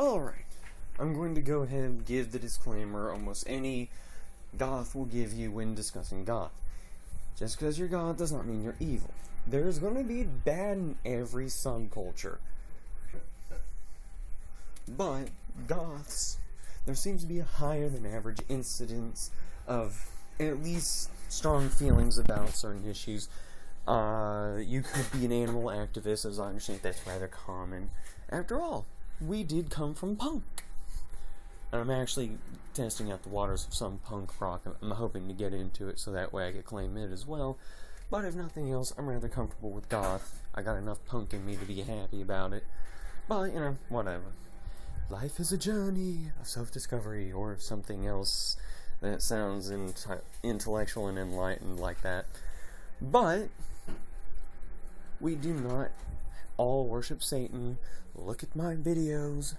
Alright, I'm going to go ahead and give the disclaimer almost any goth will give you when discussing goth. Just because you're goth does not mean you're evil. There's going to be bad in every subculture. But goths, there seems to be a higher than average incidence of at least strong feelings about certain issues. You could be an animal activist, as I understand that's rather common. After all, we did come from punk. And I'm actually testing out the waters of some punk rock. I'm hoping to get into it so that way I could claim it as well. But if nothing else, I'm rather comfortable with goth. I got enough punk in me to be happy about it. But, you know, whatever. Life is a journey of self-discovery or something else that sounds intellectual and enlightened like that. But we do not all worship Satan. Look at my videos.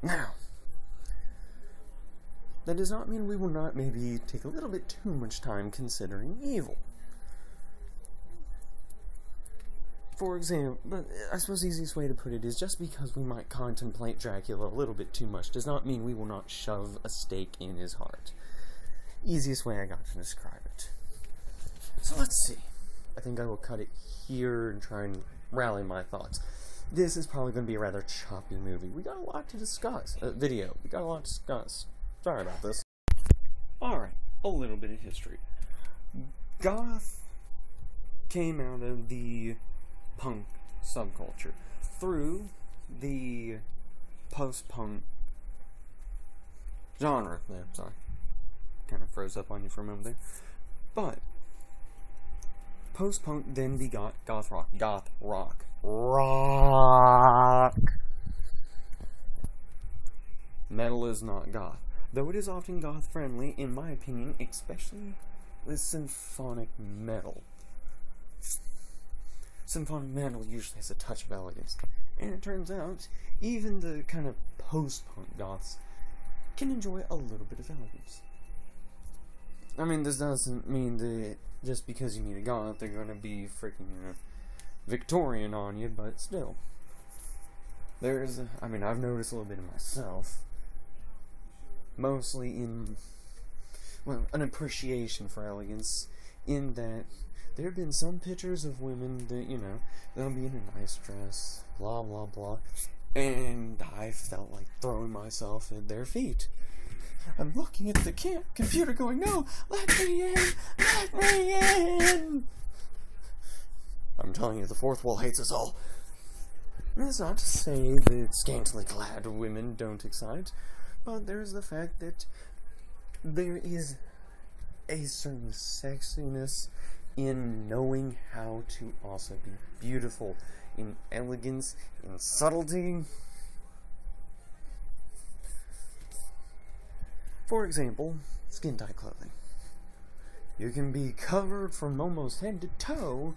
Now, that does not mean we will not maybe take a little bit too much time considering evil. For example, but I suppose the easiest way to put it is just because we might contemplate Dracula a little bit too much does not mean we will not shove a stake in his heart. Easiest way I got to describe it. So let's see. I think I will cut it here and try and rally my thoughts. This is probably going to be a rather choppy movie. We got a lot to discuss. Video. We got a lot to discuss. Sorry about this. Alright, a little bit of history. Goth came out of the punk subculture through the post-punk genre. There, sorry. Kind of froze up on you for a moment there. But post-punk then begot goth rock. Goth rock. Rock! Metal is not goth. Though it is often goth-friendly, in my opinion, especially with symphonic metal. Symphonic metal usually has a touch of elegance. And it turns out, even the kind of post-punk goths can enjoy a little bit of elegance. I mean, this doesn't mean that just because you meet a goth, they're gonna be freaking, Victorian on you, but still. I've noticed a little bit of myself. Mostly in, an appreciation for elegance, in that there have been some pictures of women that, they'll be in a nice dress, blah, blah, blah, and I felt like throwing myself at their feet. I'm looking at the computer going, no, let me in, let me in! I'm telling you, the fourth wall hates us all. That's not to say that scantily clad women don't excite, but there's the fact that there is a certain sexiness in knowing how to also be beautiful, in elegance, in subtlety. For example, skin-tight clothing. You can be covered from almost head to toe,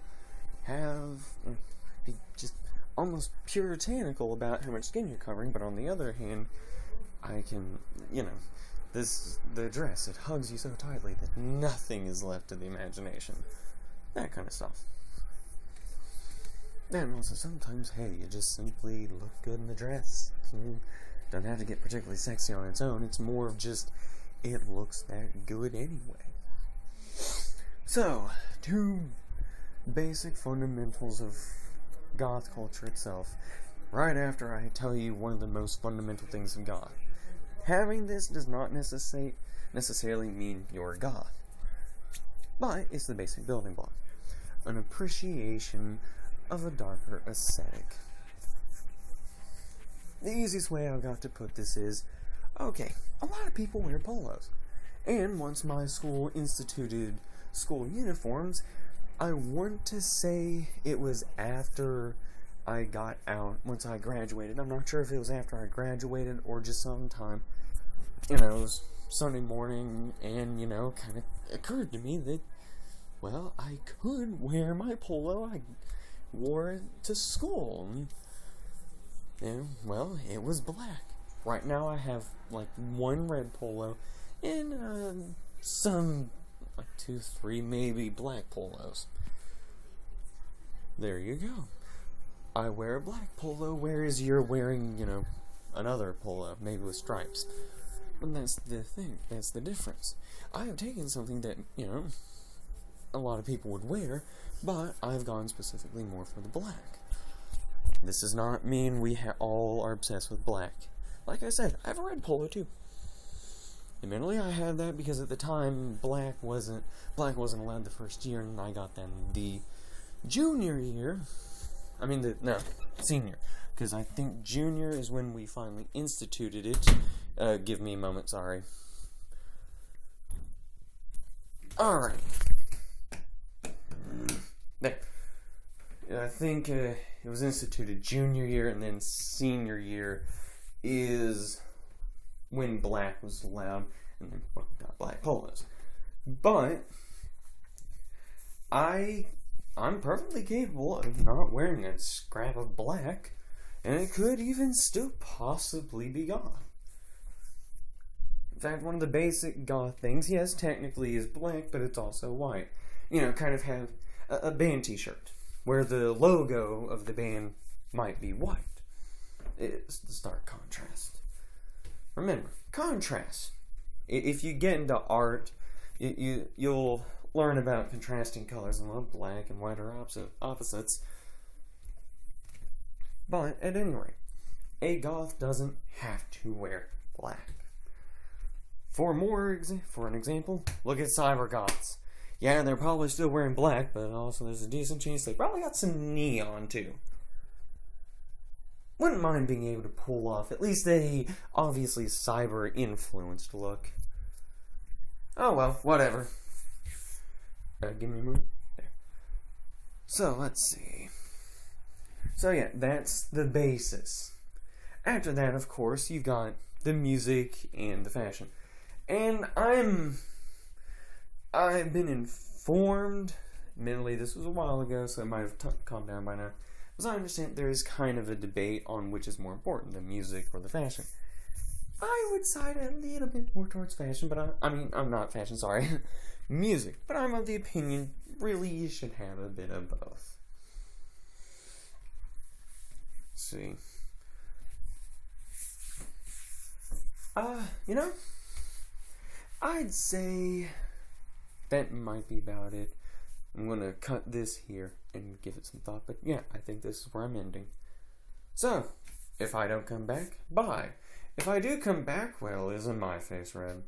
be just almost puritanical about how much skin you're covering, but on the other hand, I can, the dress, it hugs you so tightly that nothing is left to the imagination. That kind of stuff. And also sometimes, hey, you just simply look good in the dress. You don't have to get particularly sexy on its own, it's more of just, it looks that good anyway. So, two basic fundamentals of goth culture itself, right after I tell you one of the most fundamental things of goth. Having this does not necessarily mean you're goth, but it's the basic building block. An appreciation of a darker aesthetic. The easiest way I've got to put this is, okay, a lot of people wear polos, and once my school instituted school uniforms, I want to say it was after I got out, once I graduated. I'm not sure if it was after I graduated or just sometime. It was Sunday morning, and, kind of occurred to me that, well, I could wear my polo. I wore it to school. And, well, it was black. Right now I have, one red polo and some 2, 3 maybe black polos. There you go. I wear a black polo, whereas you're wearing, another polo, maybe with stripes. And that's the thing, that's the difference. I have taken something that, a lot of people would wear, but I've gone specifically more for the black. This does not mean we all are obsessed with black. Like I said, I have a red polo too. Admittedly, I had that because at the time, black wasn't allowed the first year, and I got them the junior year. Senior. Because I think junior is when we finally instituted it. Give me a moment, sorry. Alright. There. I think it was instituted junior year, and then senior year is when black was allowed, and then got black polos. But I'm perfectly capable of not wearing a scrap of black, and it could even still possibly be goth. In fact, one of the basic goth things, yes, technically is black, but it's also white. Kind of have a band t-shirt, where the logo of the band might be white. It's the stark contrast. Remember, contrast. If you get into art, you'll learn about contrasting colors, and love black and white are opposites. But at any rate, a goth doesn't have to wear black. For an example, look at cyber goths. Yeah, they're probably still wearing black, but also there's a decent chance they probably got some neon too. Wouldn't mind being able to pull off at least a obviously cyber-influenced look. Oh well, whatever. Give me a moment. There. So, let's see. So yeah, that's the basis. After that, of course, you've got the music and the fashion. And I've been informed, admittedly this was a while ago, so it might have calmed down by now. As I understand, there is kind of a debate on which is more important, the music or the fashion. I would side a little bit more towards fashion, but I'm not fashion, sorry. Music. But I'm of the opinion, really, you should have a bit of both. Let's see. I'd say that might be about it. I'm gonna cut this here and give it some thought, but yeah, I think this is where I'm ending. So, if I don't come back, bye. If I do come back, well, isn't my face red?